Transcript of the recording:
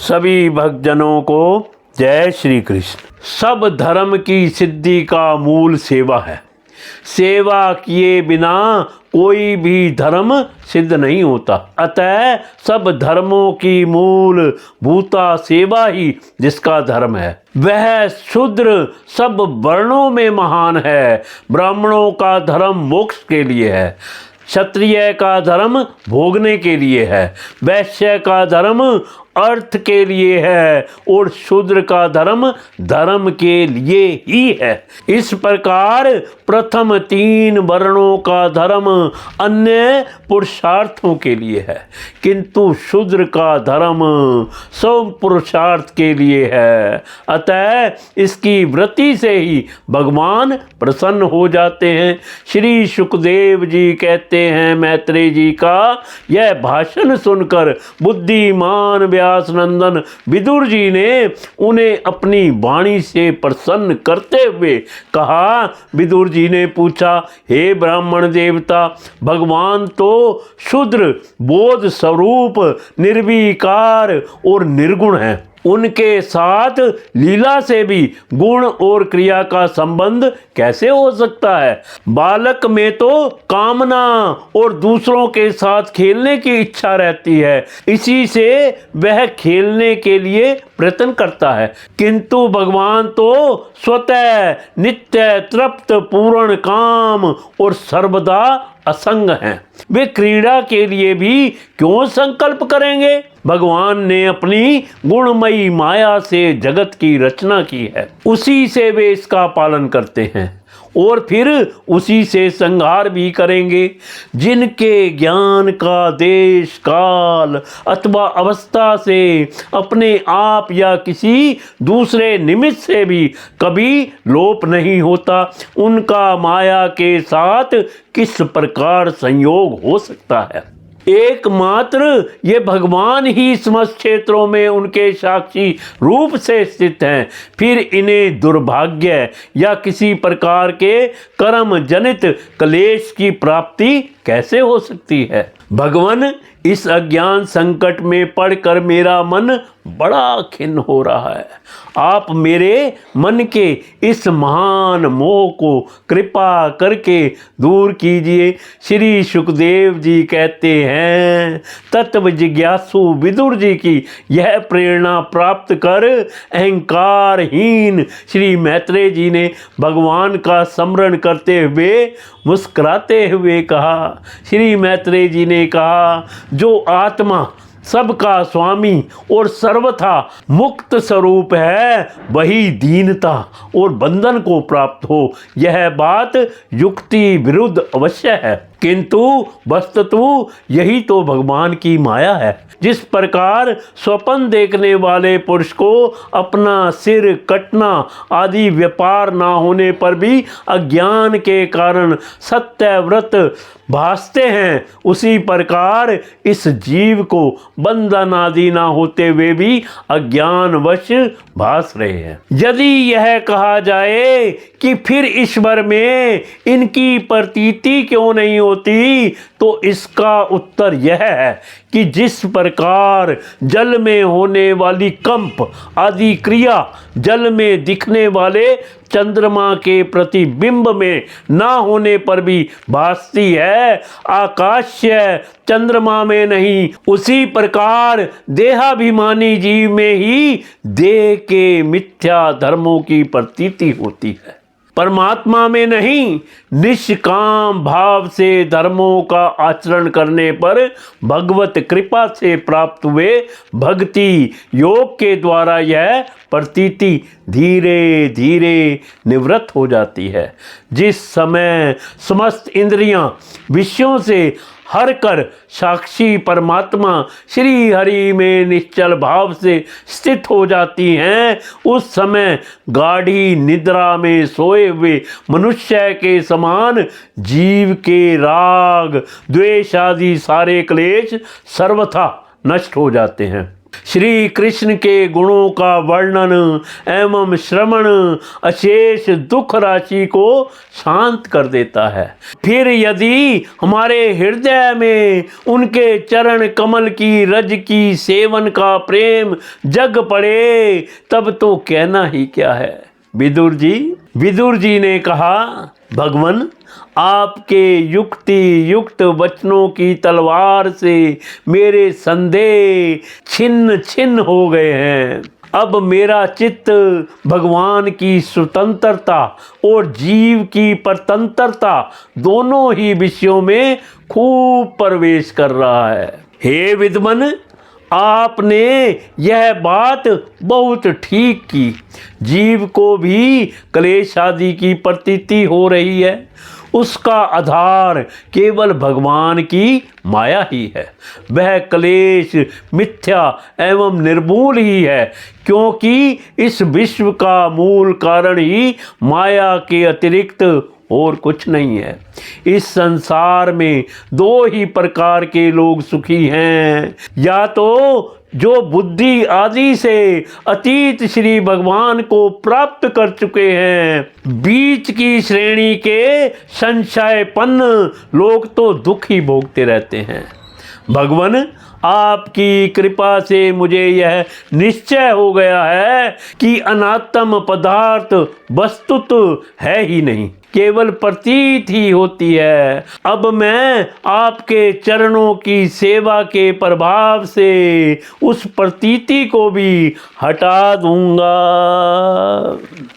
सभी भक्तजनों को जय श्री कृष्ण। सब धर्म की सिद्धि का मूल सेवा है। सेवा किए बिना कोई भी धर्म सिद्ध नहीं होता। अतः सब धर्मों की मूल भूता सेवा ही जिसका धर्म है, वह शूद्र सब वर्णों में महान है। ब्राह्मणों का धर्म मोक्ष के लिए है, क्षत्रिय का धर्म भोगने के लिए है, वैश्य का धर्म अर्थ के लिए है और शूद्र का धर्म धर्म के लिए ही है। इस प्रकार प्रथम 3 वर्णों का धर्म अन्य पुरुषार्थों के लिए है, किंतु शूद्र का धर्म सब पुरुषार्थ के लिए है। अतः इसकी वृत्ति से ही भगवान प्रसन्न हो जाते हैं। श्री सुखदेव जी कहते हैं, मैत्रेय जी का यह भाषण सुनकर बुद्धिमान व्यास नंदन विदुर जी ने उन्हें अपनी वाणी से प्रसन्न करते हुए कहा। विदुर जी ने पूछा, हे ब्राह्मण देवता, भगवान तो शूद्र बोध स्वरूप निर्विकार और निर्गुण है, उनके साथ लीला से भी गुण और क्रिया का संबंध कैसे हो सकता है? बालक में तो कामना और दूसरों के साथ खेलने की इच्छा रहती है, इसी से वह खेलने के लिए प्रयत्न करता है, किंतु भगवान तो स्वतः नित्य तृप्त पूर्ण काम और सर्वदा असंग हैं। वे क्रीड़ा के लिए भी क्यों संकल्प करेंगे? भगवान ने अपनी गुणमयी माया से जगत की रचना की है, उसी से वे इसका पालन करते हैं और फिर उसी से संहार भी करेंगे। जिनके ज्ञान का देश काल अथवा अवस्था से अपने आप या किसी दूसरे निमित्त से भी कभी लोप नहीं होता, उनका माया के साथ किस प्रकार संयोग हो सकता है? एकमात्र ये भगवान ही समस्त क्षेत्रों में उनके साक्षी रूप से स्थित हैं। फिर इन्हें दुर्भाग्य या किसी प्रकार के कर्म जनित क्लेश की प्राप्ति कैसे हो सकती है? भगवान, इस अज्ञान संकट में पड़कर मेरा मन बड़ा खिन्न हो रहा है। आप मेरे मन के इस महान मोह को कृपा करके दूर कीजिए। श्री सुखदेव जी कहते हैं, तत्व जिज्ञासु विदुर जी की यह प्रेरणा प्राप्त कर अहंकारहीन श्री मैत्रेय जी ने भगवान का स्मरण करते हुए मुस्कुराते हुए कहा। श्री मैत्रेय जी ने कहा, जो आत्मा सबका स्वामी और सर्वथा मुक्त स्वरूप है, वही दीनता और बंधन को प्राप्त हो। यह बात युक्ति विरुद्ध अवश्य है, किंतु वस्तुतः यही तो भगवान की माया है। जिस प्रकार स्वप्न देखने वाले पुरुष को अपना सिर कटना आदि व्यापार ना होने पर भी अज्ञान के कारण सत्यव्रत भासते हैं, उसी प्रकार इस जीव को बंधन आदि ना होते हुए भी अज्ञानवश भास रहे हैं। यदि यह कहा जाए कि फिर ईश्वर में इनकी प्रतीति क्यों नहीं होती, तो इसका उत्तर यह है कि जिस प्रकार जल में होने वाली कंप आदि क्रिया जल में दिखने वाले चंद्रमा के प्रतिबिंब में ना होने पर भी भासती है, आकाश्य चंद्रमा में नहीं, उसी प्रकार देहाभिमानी जीव में ही देह के मिथ्या धर्मों की प्रतीति होती है, परमात्मा में नहीं। निष्काम भाव से धर्मों का आचरण करने पर भगवत कृपा से प्राप्त हुए भक्ति योग के द्वारा यह प्रतीति धीरे धीरे निवृत्त हो जाती है। जिस समय समस्त इंद्रियां विषयों से हर कर साक्षी परमात्मा श्री हरि में निश्चल भाव से स्थित हो जाती हैं, उस समय गाढ़ी निद्रा में सोए हुए मनुष्य के समान जीव के राग द्वेष आदि सारे क्लेश सर्वथा नष्ट हो जाते हैं। श्री कृष्ण के गुणों का वर्णन एवं श्रवण अशेष दुख राशि को शांत कर देता है। फिर यदि हमारे हृदय में उनके चरण कमल की रज की सेवन का प्रेम जग पड़े तब तो कहना ही क्या है। विदुर जी ने कहा, भगवन आपके युक्ति युक्त वचनों की तलवार से मेरे संदेह छिन्न छिन्न हो गए हैं। अब मेरा चित्त भगवान की स्वतंत्रता और जीव की परतंत्रता दोनों ही विषयों में खूब प्रवेश कर रहा है। हे विद्मन, आपने यह बात बहुत ठीक की। जीव को भी क्लेश आदि की प्रतीति हो रही है, उसका आधार केवल भगवान की माया ही है। वह क्लेश मिथ्या एवं निर्मूल ही है, क्योंकि इस विश्व का मूल कारण ही माया के अतिरिक्त और कुछ नहीं है। इस संसार में दो ही प्रकार के लोग सुखी हैं, या तो जो बुद्धि आदि से अतीत श्री भगवान को प्राप्त कर चुके हैं। बीच की श्रेणी के संशयपन्न लोग तो दुख ही भोगते रहते हैं। भगवन, आपकी कृपा से मुझे यह निश्चय हो गया है कि अनात्म पदार्थ वस्तुत है ही नहीं, केवल प्रतीत ही होती है। अब मैं आपके चरणों की सेवा के प्रभाव से उस प्रतीति को भी हटा दूंगा।